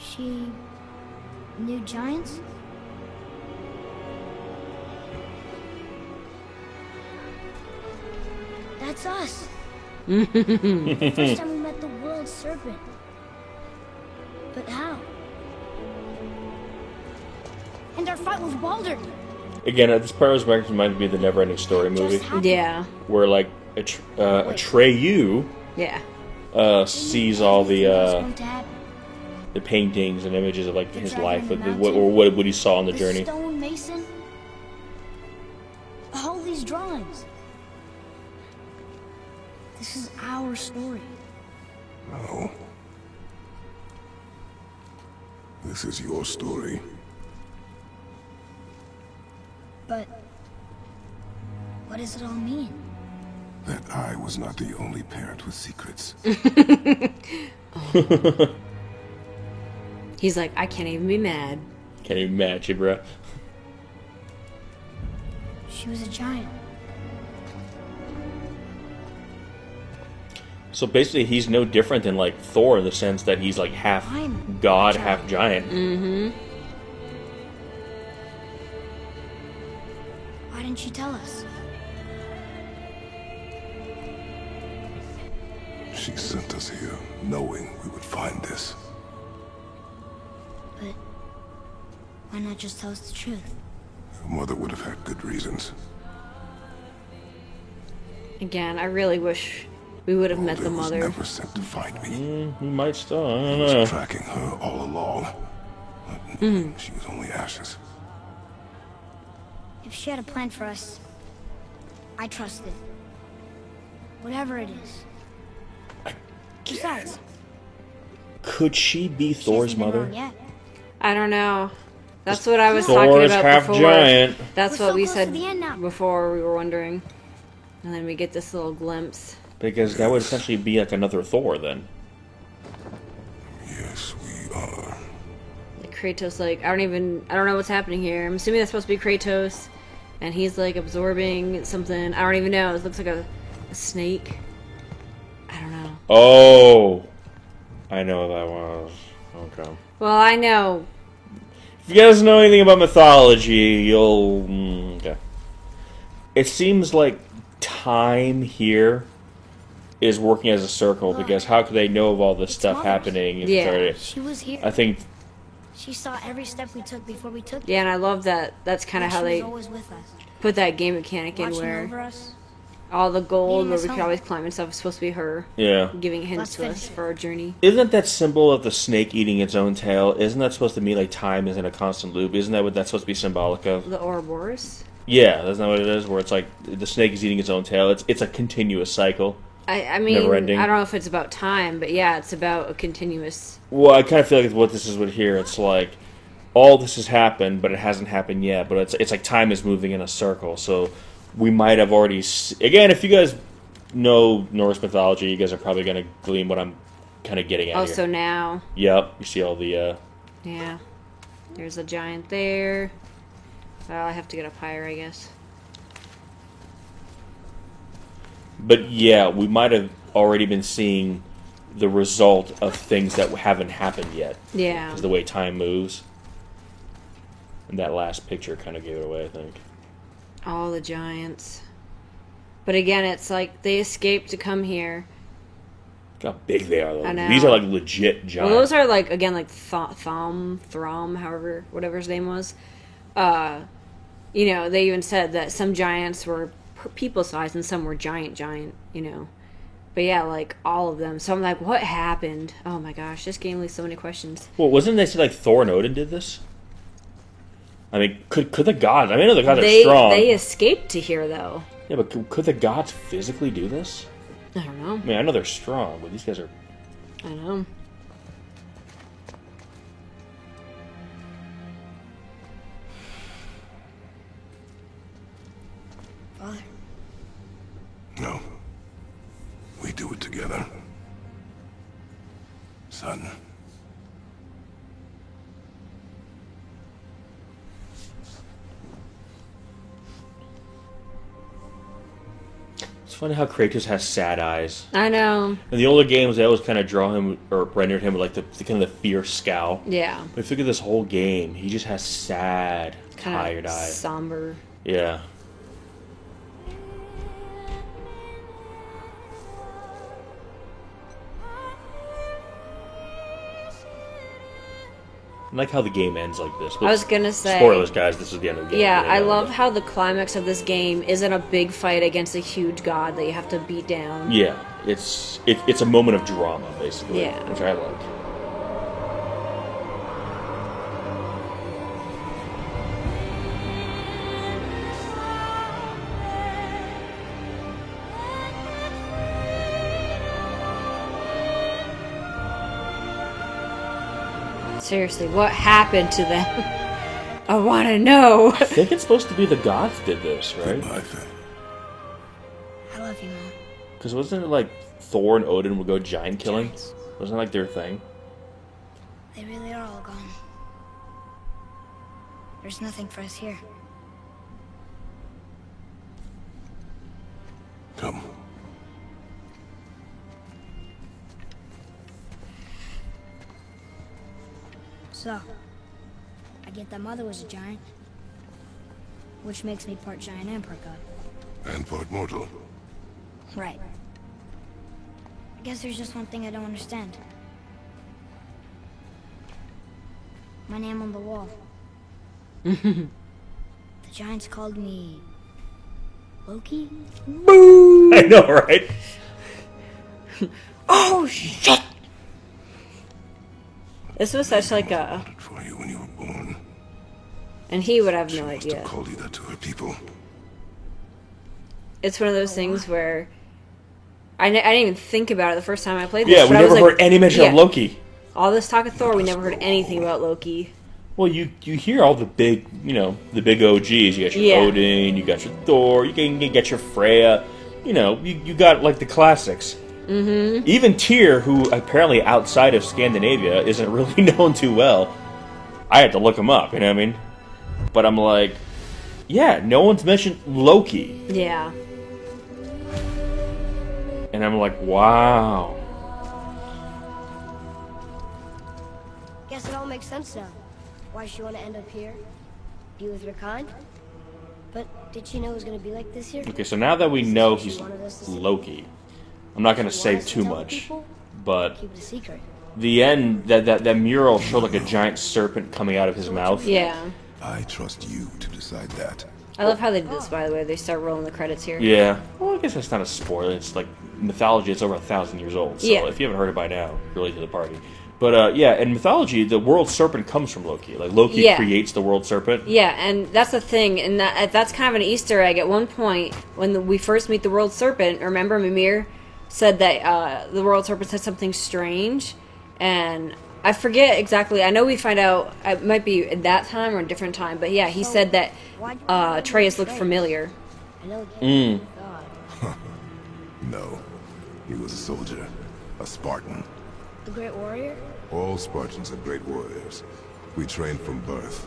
She knew giants? That's us. The first time we met the world serpent. But how? And our fight with Baldur. Again, this part was reminded me of the Neverending Story movie. Yeah. Where, like, Atreyu sees all the paintings and images of, like, his life, what he saw on the journey. Stone mason. All these drawings. This is our story. No. This is your story. But what does it all mean? That I was not the only parent with secrets. He's like, I can't even be mad. Can't even match you, bro. She was a giant. So basically, he's no different than, like, Thor in the sense that he's, like, half god, half giant. Why didn't she tell us? She sent us here, knowing we would find this. But why not just tell us the truth? Your mother would have had good reasons. Again, I really wish we would have met the Odin was mother. never sent to find me. He might still. I don't He was know. tracking her all along. But she was only ashes. If she had a plan for us, I trust it. Whatever it is. Besides, Could she be she Thor's hasn't been mother? wrong yet. I don't know. That's what I was Thor talking is about half before. giant. That's We're what so we close said to the end now. before. We were wondering, and then we get this little glimpse. Because that would essentially be like another Thor then. Yes, we are. Like Kratos, like I don't know what's happening here. I'm assuming that's supposed to be Kratos, and he's like absorbing something. I don't even know. It looks like a snake. I don't know. Oh, I know what that was. Okay. Well, I know. If you guys know anything about mythology, you'll... okay. It seems like time here is working as a circle, because how could they know of all this stuff Mother's. happening? If Yeah. it's already- She was here. I think... She saw every step we took before we took it. Yeah, and I love that. That's kind of And how she they was always with us, put that game mechanic in, watching where over us. all the gold leading where us we could home. always climb and stuff is supposed to be her Yeah. giving hints Let's to us finish it. for our journey. Isn't that symbol of the snake eating its own tail? Isn't that supposed to mean like time is in a constant loop? Isn't that what that's supposed to be symbolic of? The Ouroboros. Yeah, that's not what it is. Where it's like the snake is eating its own tail. It's a continuous cycle. I mean, Never ending. I don't know if it's about time, but yeah, it's about a continuous. Well, I kind of feel like what this is with here. It's like all this has happened, but it hasn't happened yet. But it's like time is moving in a circle. So we might have already. Again, if you guys know Norse mythology, you guys are probably going to glean what I'm kind of getting at Oh, here. so now, Yep, you see all the. yeah, there's a giant there. Well, I have to get up higher, I guess. But yeah, we might have already been seeing the result of things that haven't happened yet. Yeah. Because the way time moves. And that last picture kind of gave it away, I think. All the giants. But again, it's like they escaped to come here. Look how big they are, though. I know. These are like legit giants. Well, those are like, again, like Throm, however, whatever his name was. You know, they even said that some giants were people size and some were giant, you know. But yeah, like all of them. So I'm like, what happened? Oh my gosh, this game leaves so many questions. Well, wasn't they say like Thor and Odin did this? I mean, could the gods? I mean, I know the gods are strong. They escaped to here, though. Yeah, but could the gods physically do this? I don't know. I mean, I know they're strong, but these guys are... I know. Father, No. We do it together. Son. It's funny how Kratos has sad eyes. I know. In the older games, they always kind of draw him, or rendered him with like the kind of the fierce scowl. Yeah. But if you look at this whole game, he just has sad, Kind tired of eyes. somber. Yeah. I like how the game ends like this. I was gonna say. Spoilers, guys. This is the end of the game. Yeah, Really I know, love but- how the climax of this game isn't a big fight against a huge god that you have to beat down. Yeah, it's a moment of drama, basically. Yeah. Which I like. Seriously, what happened to them? I want to know. I think it's supposed to be the gods did this, right? Goodbye, Finn. I love you, Mom. Because wasn't it like Thor and Odin would go giant killing? Giants. Wasn't that like their thing? They really are all gone. There's nothing for us here. Come. So, I get that Mother was a giant, which makes me part giant and part god. And part mortal. Right. I guess there's just one thing I don't understand. My name on the wall. The giants called me... Loki? I know, right? Oh shit! This was such like a. For you when you were born. And he would have She no must idea. have called you that to her people. It's one of those things where I didn't even think about it the first time I played this. Yeah, we but I was never like, heard any mention of yeah. Loki. All this talk of Thor, we never heard anything about Loki. Well, you hear all the big, the big OGs. You got your Yeah. Odin, you got your Thor, you can get your Freya. You got like the classics. Mm-hmm. Even Tyr, who apparently outside of Scandinavia isn't really known too well. I had to look him up, you know what I mean? But I'm like, yeah, no one's mentioned Loki. Yeah. And I'm like, wow. Guess it all makes sense now. Why she want to end up here? Be with her kind? But did she know it was going to be like this here? Okay, so now that we know he's Loki, I'm not going to say too much, but Keep it a secret. the end, that mural showed like a giant serpent coming out of his mouth. Yeah. I trust you to decide that. I love how they did this, by the way. They start rolling the credits here. Yeah. Well, I guess that's not a spoiler. It's like mythology. It's over 1,000 years old. So Yeah. if you haven't heard it by now, you're late to the party. But yeah, in mythology, the world serpent comes from Loki. Like Loki Yeah. creates the world serpent. Yeah, and that's the thing, and that's kind of an Easter egg. At one point, when we first meet the World Serpent, remember Mimir said that the World Serpent said something strange, and I forget exactly. I know we find out it might be at that time or a different time, but yeah, he said that Atreus looked familiar. I know it can't be God. No. He was a soldier. A Spartan. The Great Warrior? All Spartans are great warriors. We train from birth.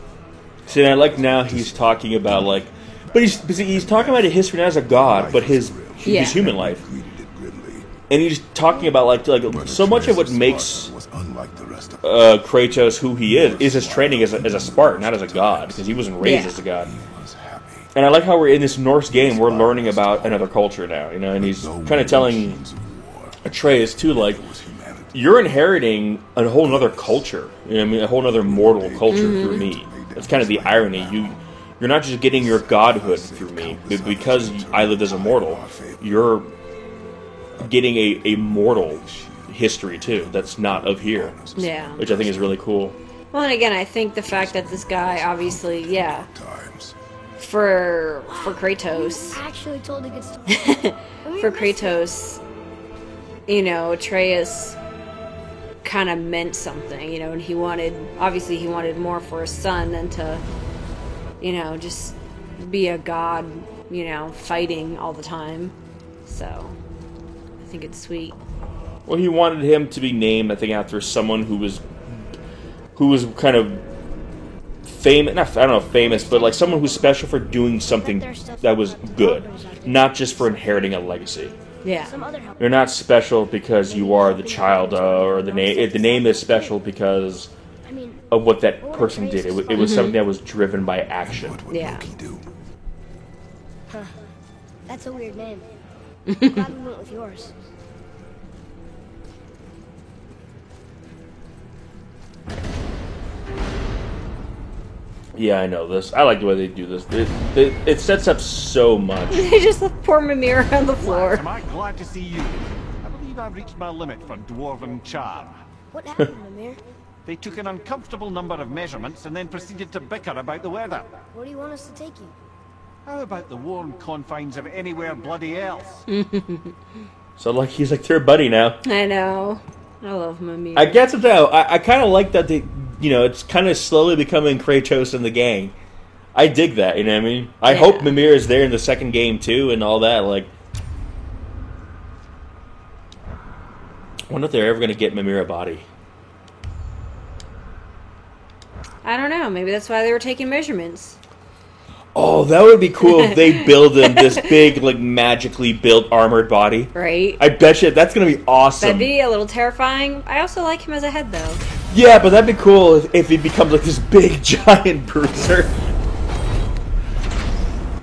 See, I like now he's talking about like, but he's talking about his history not as a god, but his human life. Greeted it grimly. And he's talking about like But so much of what Atreus makes was unlike the rest of Kratos who he is his training as a Spartan, not as a god, because he wasn't raised as a god. He was happy. And I like how we're in this Norse game, we're learning about another culture now, and he's kind of telling Machines of war. Atreus too, like, It was humanity. you're inheriting a whole nother culture, you know what I mean, a whole other mortal culture through me. That's kind of the irony. You're not just getting your godhood through me, but because I lived as a mortal, you're getting a mortal history too that's not of here, Yeah. which I think is really cool. Well, and again, I think the fact that this guy, obviously, yeah, Times. for Kratos, Actually told a good story. for Kratos, Atreus kind of meant something, and he wanted more for his son than to, just be a god, fighting all the time. So, I think it's sweet. Well, he wanted him to be named, I think, after someone who was kind of famous. Not, I don't know, famous, but like someone who's special for doing something that was good, not just for inheriting a legacy. Yeah. Some other help. You're not special because you are the child or the name. The name is special because I mean, of what that person did. It was something that was driven by action. What would Yeah. Loki do? that's a weird name. I'm glad we went with yours. Yeah, I know this. I like the way they do this. It sets up so much. They just left poor Mimir on the floor. Lads, am I glad to see you? I believe I've reached my limit for dwarven charm. What happened, Mimir? They took an uncomfortable number of measurements and then proceeded to bicker about the weather. Where do you want us to take you? How about the warm confines of anywhere bloody else? So like he's like their buddy now. I know. I love Mimir. I guess it though. I kind of like that they, it's kind of slowly becoming Kratos and the gang. I dig that. You know what I mean? I hope Mimir is there in the second game too, and all that. Like, I wonder if they're ever going to get Mimir a body. I don't know. Maybe that's why they were taking measurements. Oh, that would be cool if they build him this big, like, magically built armored body. Right? I bet you that's going to be awesome. That'd be a little terrifying. I also like him as a head, though. Yeah, but that'd be cool if he becomes, like, this big, giant bruiser.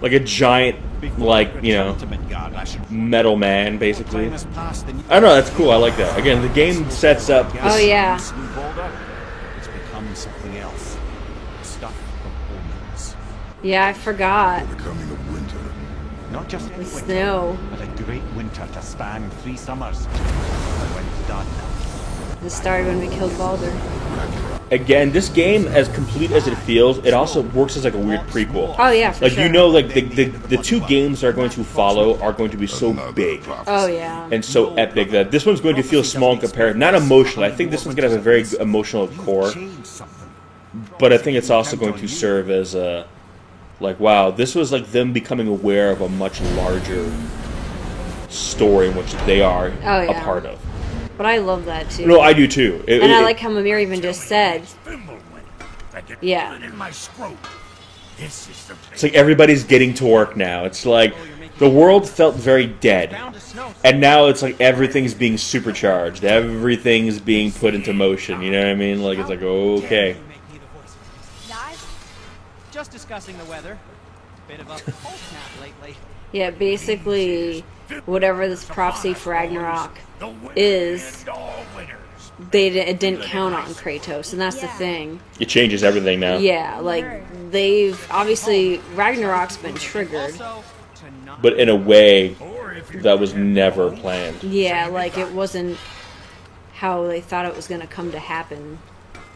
Like a giant, like, metal man, basically. I don't know, that's cool. I like that. Again, the game sets up... Oh, yeah. It's become something else. Stuff of omens. Yeah, I forgot. The coming of winter. Not just The any winter, snow. but a great winter to span 3 summers. And when it's done, This started when we killed Baldur. Again, this game, as complete as it feels, it also works as like a weird prequel. Oh yeah, for Like sure. you know, like the 2 games that are going to follow are going to be so big Oh yeah. and so epic that this one's going to feel small in comparison. Not emotionally. I think this one's going to have a very emotional core, change something. but I think it's also going to serve as a like, wow, this was like them becoming aware of a much larger story in which they are Oh, a yeah. part of. But I love that too. No, I do too. And I like how Mimir even just said, yeah. In my scrote. This is the It's like everybody's getting to work now. It's like the world felt very dead, and now it's like everything's being supercharged. Everything's being put into motion. You know what I mean? Like it's like okay, Guys, just discussing the weather. Bit of a cold snap lately. Yeah, basically, whatever this prophecy for Ragnarok is, it didn't count on Kratos, and that's the thing. it changes everything now. Yeah, like, they've, obviously, Ragnarok's been triggered. But in a way that was never planned. Yeah, like, it wasn't how they thought it was going to come to happen.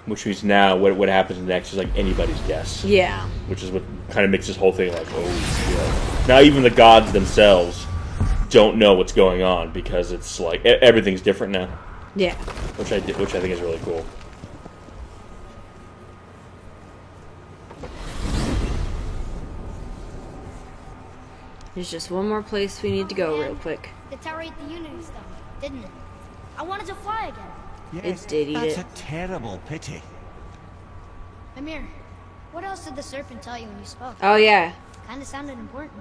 Which means now what happens next is like anybody's guess. Yeah. Which is what kind of makes this whole thing like, oh shit. Now even the gods themselves don't know what's going on because it's like everything's different now. Yeah. Which I think is really cool. There's just one more place we need to go real quick. The tower ate the Unity stuff, didn't it? I wanted to fly again. Yes, It did eat that's it. a terrible pity. Mimir, what else did the serpent tell you when you spoke? Oh, yeah. Kinda sounded important.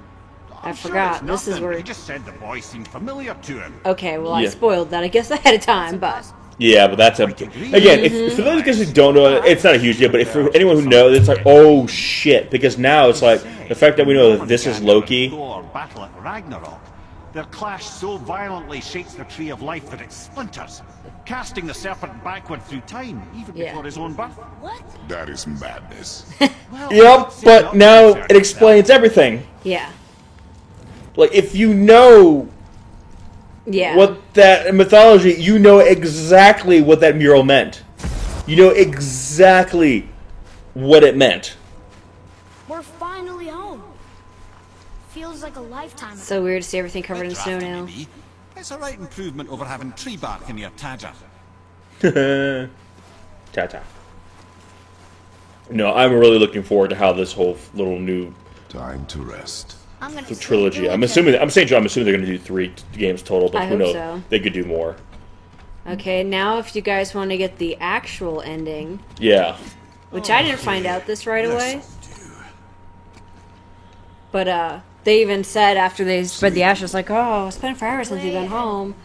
I I'm sure forgot. it's This is nothing. where... He just said the voice seemed familiar to him. Okay, well, I Yeah. spoiled that, I guess, ahead of time, but... Yeah, but that's a again. If for those guys who don't know, it's not a huge deal. But if for anyone who knows, it's like, oh shit, because now it's like the fact that we know that this is Loki. Thor battle at Ragnarok. Their clash so violently shakes the tree of life that it splinters, casting the serpent backward through time, even Yeah. before his own birth. What? That is madness. Well, Yep, it's but not now necessary it explains everything. Yeah. Like if you know Yeah. what that mythology, you know exactly what that mural meant. You know exactly what it meant. We're finally home. Feels like a lifetime ago. So weird to see everything covered in snow drafty, now. maybe. It's a right improvement over having tree bark in your tadger. Ta-ta. No, I'm really looking forward to how this whole little new Time to rest. I'm gonna trilogy. I'm assuming they're going to do 3 games total, but I who hope knows? so. They could do more. Okay, now if you guys want to get the actual ending, Yeah. which I didn't find out this right away. But they even said after they spread the ashes, like, oh, it's been forever since you've been home.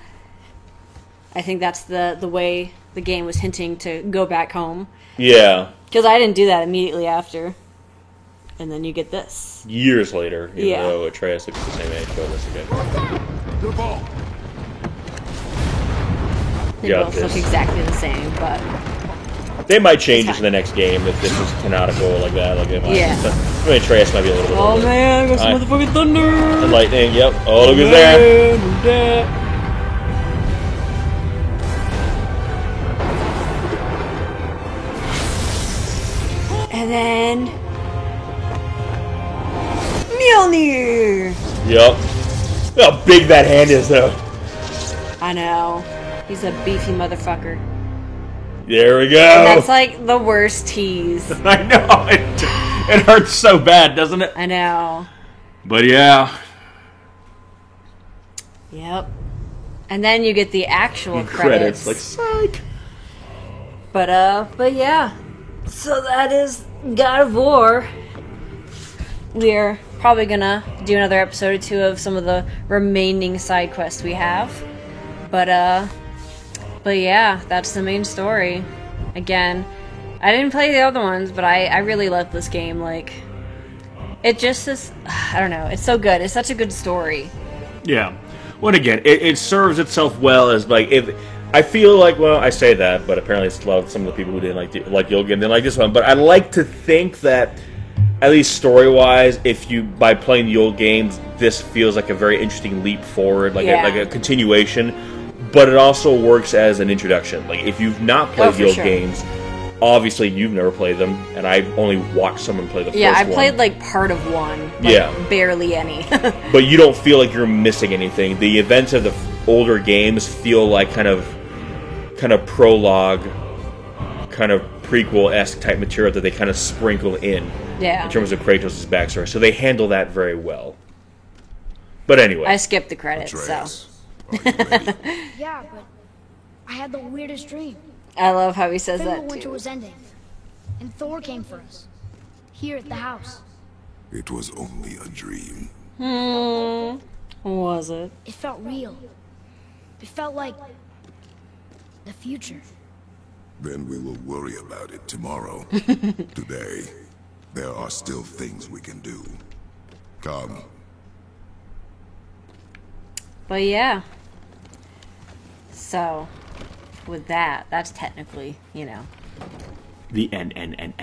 I think that's the way the game was hinting to go back home. Yeah. Because I didn't do that immediately after. And then you get this. Years later, even Yeah. though Atreus looks the same age, but that's okay. Your ball. They Got both this. look exactly the same, but They might change it in the next game if this is canonical like that. Like they might. Yeah. I mean, Atreus might be a little bit oh older. man, I got some Alright. motherfucking thunder! And lightning, yep. Oh, look at there. And then Mjolnir! Yep. Look how big that hand is, though. I know. He's a beefy motherfucker. There we go. That's like the worst tease. I know. It hurts so bad, doesn't it? I know. But yeah. Yep. And then you get the actual credits. Like, psych. But yeah. So that is God of War. We're probably gonna do another episode or 2 of some of the remaining side quests we have. But yeah, that's the main story. Again, I didn't play the other ones, but I really love this game. Like, it just is, I don't know, it's so good. It's such a good story. Yeah. Well, again, it serves itself well as, like, if... I feel like, well, I say that, but apparently it's a lot of some of the people who didn't like the old game didn't like this one. But I like to think that at least story-wise, if you by playing the old games, this feels like a very interesting leap forward, like a continuation. But it also works as an introduction. Like if you've not played the old games, obviously you've never played them, and I've only watched someone play the first one. Yeah, I played like part of one. Like, barely any. But you don't feel like you're missing anything. The events of the older games feel like kind of prologue, kind of prequel-esque type material that they kind of sprinkle in terms of Kratos' backstory. So they handle that very well. But anyway. I skipped the credits, Atreus, so. Yeah, but I had the weirdest dream. I love how he says Fimbulwinter that, Winter too. was ending, and Thor came for us. Here at the house. it was only a dream. Was it? It felt real. It felt like the future. Then we will worry about it tomorrow. Today, there are still things we can do. Come. But yeah. So, with that, that's technically, you know, The end.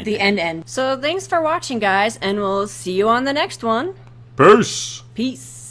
the end. So thanks for watching, guys, and we'll see you on the next one. Peace! Peace.